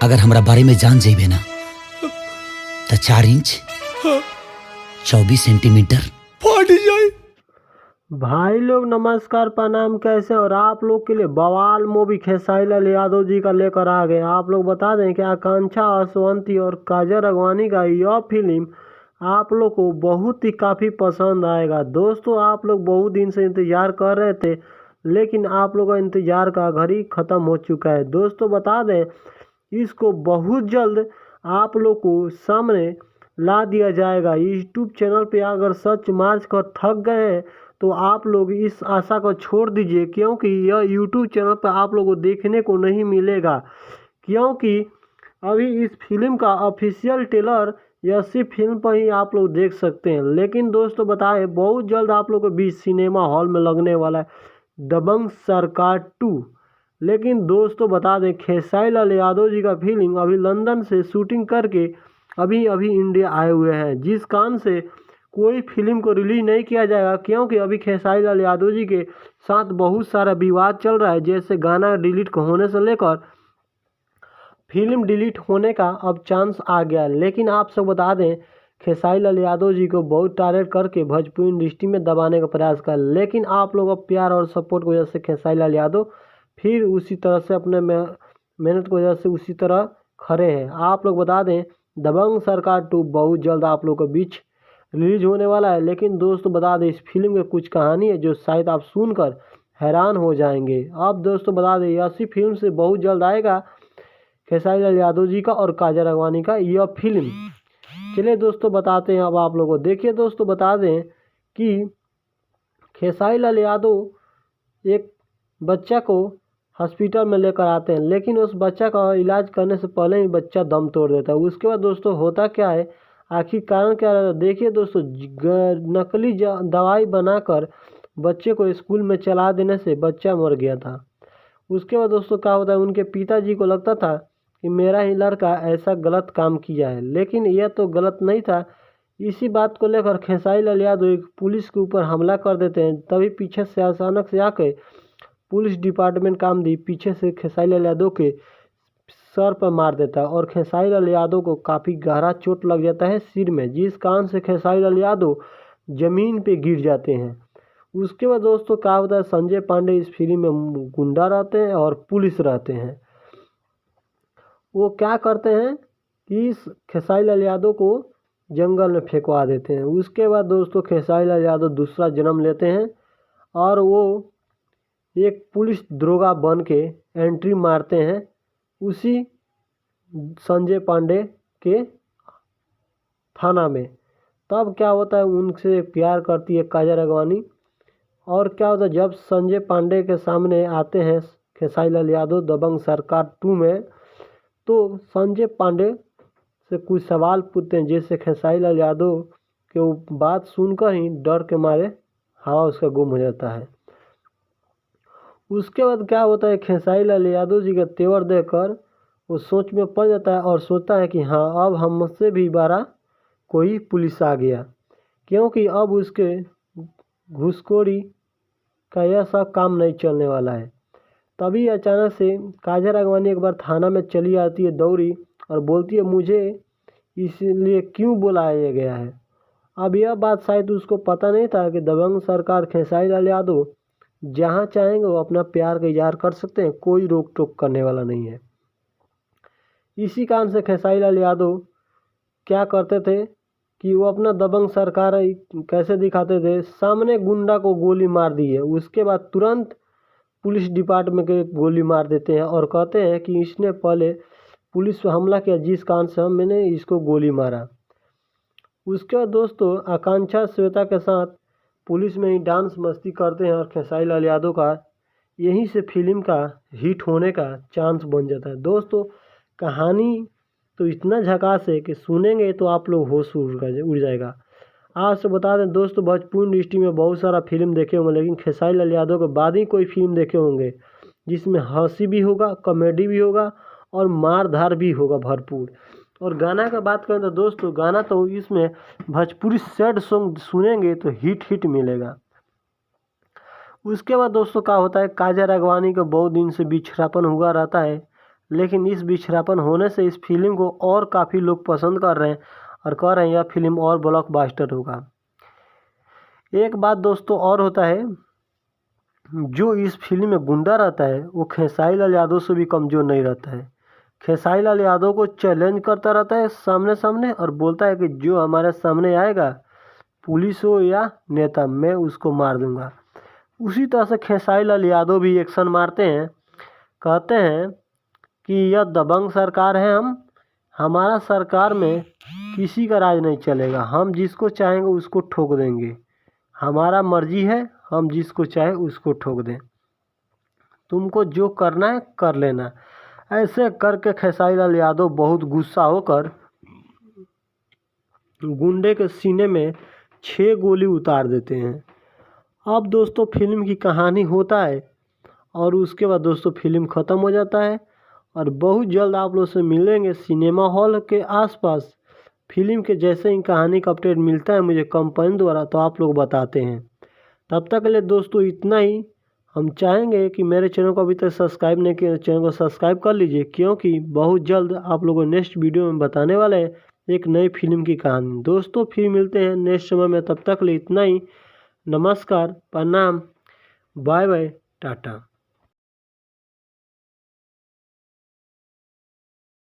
अगर हमरा बारे में जान जेबे ना तो 4 इंच 24 सेंटीमीटर फट जाए। भाई लोग नमस्कार प्रणाम, कैसे और आप लोग के लिए बवाल मूवी खेसारी लाल यादव जी का लेकर आ गए। आप लोग बता दें कि आकांक्षा असवंती और काजल राघवानी का यह फिल्म आप लोग को बहुत ही काफ़ी पसंद आएगा। दोस्तों आप लोग बहुत दिन से इंतज़ार कर रहे थे, लेकिन आप लोग का इंतज़ार का घड़ी ख़त्म हो चुका है। दोस्तों बता दें इसको बहुत जल्द आप लोग को सामने ला दिया जाएगा यूट्यूब चैनल पे। अगर सर्च मार्च कर थक गए हैं तो आप लोग इस आशा को छोड़ दीजिए, क्योंकि यह यूट्यूब चैनल पर आप लोगों को देखने को नहीं मिलेगा। क्योंकि अभी इस फिल्म का ऑफिशियल ट्रेलर या सिर्फ फिल्म पर ही आप लोग देख सकते हैं। लेकिन दोस्तों बताएं बहुत जल्द आप लोग को भी सिनेमा हॉल में लगने वाला है दबंग सरकार 2। लेकिन दोस्तों बता दें खेसारी लाल यादव जी का फिल्म अभी लंदन से शूटिंग करके अभी इंडिया आए हुए हैं, जिस कारण से कोई फिल्म को रिलीज नहीं किया जाएगा। क्योंकि अभी खेसारी लाल यादव जी के साथ बहुत सारा विवाद चल रहा है, जैसे गाना डिलीट होने से लेकर फिल्म डिलीट होने का अब चांस आ गया। लेकिन आप सब बता दें खेसारी लाल यादव जी को बहुत टारगेट करके भोजपुरी इंडस्ट्री में दबाने का प्रयास कर, लेकिन आप लोगों का प्यार और सपोर्ट की वजह से खेसारी लाल यादव फिर उसी तरह से अपने मेहनत की वजह से उसी तरह खड़े हैं। आप लोग बता दें दबंग सरकार 2 बहुत जल्द आप लोग के बीच रिलीज होने वाला है। लेकिन दोस्तों बता दें इस फिल्म में कुछ कहानी है जो शायद आप सुनकर हैरान हो जाएंगे। अब दोस्तों बता दें ऐसी फिल्म से बहुत जल्द आएगा खेसारी लाल यादव जी का और काजल राघवानी का यह फिल्म। चलिए दोस्तों बताते हैं अब आप लोगों को। देखिए दोस्तों बता दें कि खेसारी लाल यादव एक बच्चा को हॉस्पिटल में लेकर आते हैं, लेकिन उस बच्चा का इलाज करने से पहले ही बच्चा दम तोड़ देता है। उसके बाद दोस्तों होता क्या है, आखिर कारण क्या रहता है, देखिए दोस्तों नकली दवाई बनाकर बच्चे को स्कूल में चला देने से बच्चा मर गया था। उसके बाद दोस्तों क्या होता है, उनके पिताजी को लगता था कि मेरा ही लड़का ऐसा गलत काम किया है, लेकिन यह तो गलत नहीं था। इसी बात को लेकर खेसारी लाल यादव एक पुलिस के ऊपर हमला कर देते हैं। तभी पीछे से अचानक से आके पुलिस डिपार्टमेंट काम दी पीछे से खेसारी लाल यादव के सर पर मार देता है और खेसारी लाल यादव को काफ़ी गहरा चोट लग जाता है सिर में, जिस कारण से खेसारी लाल यादव जमीन पे गिर जाते हैं। उसके बाद दोस्तों क्या होता है, संजय पांडे इस फिल्म में गुंडा रहते हैं और पुलिस रहते हैं। वो क्या करते हैं कि इस खेसारी लाल यादव को जंगल में फेंकवा देते हैं। उसके बाद दोस्तों खेसारी लाल यादव दूसरा जन्म लेते हैं और वो एक पुलिस दरोगा बन के एंट्री मारते हैं उसी संजय पांडे के थाना में। तब क्या होता है, उनसे प्यार करती है काजल राघवानी। और क्या होता है, जब संजय पांडे के सामने आते हैं खेसारी लाल यादव दबंग सरकार 2 में, तो संजय पांडे से कुछ सवाल पूछते हैं, जैसे खेसारी लाल यादव के वो बात सुनकर ही डर के मारे हवा उसका गुम हो जाता है। उसके बाद क्या होता है, खेसारी लाल यादव जी का तेवर देखकर वो सोच में पड़ जाता है और सोचता है कि हाँ अब हमसे भी बड़ा कोई पुलिस आ गया, क्योंकि अब उसके घूसखोरी का यह सब काम नहीं चलने वाला है। तभी अचानक से काजल राघवानी एक बार थाना में चली आती है दौड़ी और बोलती है मुझे इसलिए क्यों बुलाया गया है। अब यह बात शायद उसको पता नहीं था कि दबंग सरकार खेसारी लाल यादव जहाँ चाहेंगे वो अपना प्यार का इजहार कर सकते हैं, कोई रोक टोक करने वाला नहीं है। इसी कारण से खेसारी लाल यादव क्या करते थे कि वो अपना दबंग सरकार कैसे दिखाते थे, सामने गुंडा को गोली मार दी है, उसके बाद तुरंत पुलिस डिपार्टमेंट के गोली मार देते हैं और कहते हैं कि इसने पहले पुलिस पर हमला किया, जिस कारण से मैंने इसको गोली मारा। उसके बाद दोस्तों आकांक्षा श्वेता के साथ पुलिस में ही डांस मस्ती करते हैं और खेसारी लाल यादव का यहीं से फिल्म का हिट होने का चांस बन जाता है। दोस्तों कहानी तो इतना झकास है कि सुनेंगे तो आप लोग होश उड़ जाएगा। आपसे बता दें दोस्तों भोजपुरी इंडस्ट्री में बहुत सारा फिल्म देखे होंगे, लेकिन खेसारी लाल यादव के बाद ही कोई फिल्म देखे होंगे जिसमें हंसी भी होगा, कॉमेडी भी होगा और मारधार भी होगा भरपूर। और गाना का बात करें तो दोस्तों गाना तो इसमें भोजपुरी सैड सॉन्ग सुनेंगे तो हिट मिलेगा। उसके बाद दोस्तों क्या होता है, काजल राघवानी का बहुत दिन से बिछड़ापन हुआ रहता है। लेकिन इस बिछड़ापन होने से इस फिल्म को और काफ़ी लोग पसंद कर रहे हैं और कह रहे हैं यह फिल्म और ब्लॉकबस्टर होगा। एक बात दोस्तों और होता है, जो इस फिल्म में गुंडा रहता है वो खेसारी लाल यादव से भी कमज़ोर नहीं रहता है। खेसारी लाल यादव को चैलेंज करता रहता है सामने सामने और बोलता है कि जो हमारे सामने आएगा, पुलिस हो या नेता, मैं उसको मार दूंगा। उसी तरह से खेसारी लाल यादव भी एक्शन मारते हैं, कहते हैं कि यह दबंग सरकार है, हमारा सरकार में किसी का राज नहीं चलेगा, हम जिसको चाहेंगे उसको ठोक देंगे, हमारा मर्जी है, हम जिसको चाहे उसको ठोक दें, तुमको जो करना है कर लेना। ऐसे करके खेसारी लाल यादव बहुत गुस्सा होकर गुंडे के सीने में 6 गोली उतार देते हैं। अब दोस्तों फिल्म की कहानी होता है और उसके बाद दोस्तों फिल्म ख़त्म हो जाता है और बहुत जल्द आप लोग से मिलेंगे सिनेमा हॉल के आसपास। फिल्म के जैसे ही कहानी का अपडेट मिलता है मुझे कंपनी द्वारा, तो आप लोग बताते हैं। तब तक के लिए दोस्तों इतना ही। हम चाहेंगे कि मेरे चैनल को अभी तक सब्सक्राइब नहीं किया, चैनल को सब्सक्राइब कर लीजिए, क्योंकि बहुत जल्द आप लोगों को नेक्स्ट वीडियो में बताने वाले हैं एक नई फिल्म की कहानी। दोस्तों फिर मिलते हैं नेक्स्ट समय में, तब तक के लिए इतना ही। नमस्कार, प्रणाम, बाय बाय, टाटा।